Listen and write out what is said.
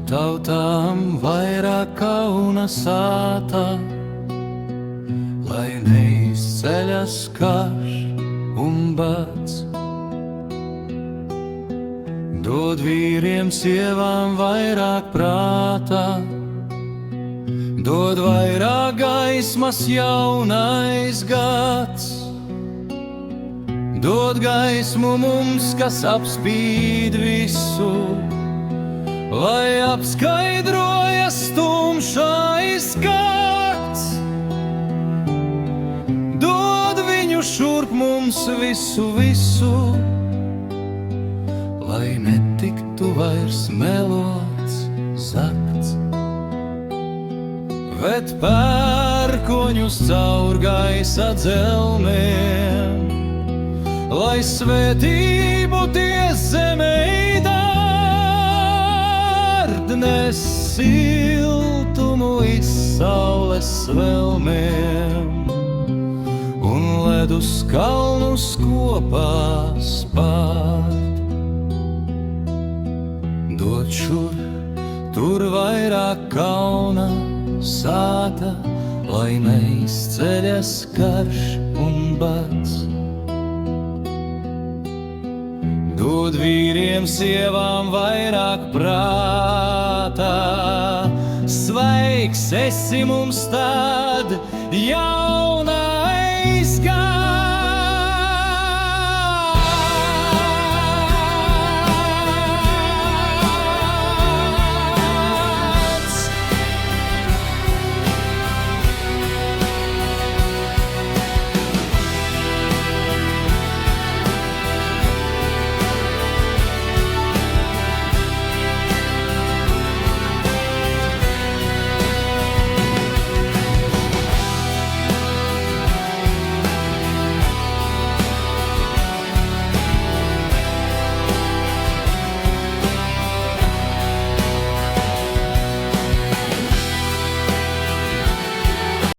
tautām vairāk kauna sāta, lai neizceļas karš un bats. Dod vīriem, sievām vairāk prāta, dod vairāk gaismas jaunais gads. Dod gaismu mums, kas apspīd visu, lai apskaidrojas tumšais skats. Dod viņu šurp mums visu, lai netiktu vairs melots zakts. Ved pērkoņus caur gaisa dzelmēm, lai svētību tie zemei dārd, nes siltumu iz saules svelmēm un ledus kalnus kopā spārd. Dod šur, tur vairāk kauna sāta, lai neizceļas karš un bats. Dod vīriem, sievām vairāk prāta, sveiks esi mums tad jaunā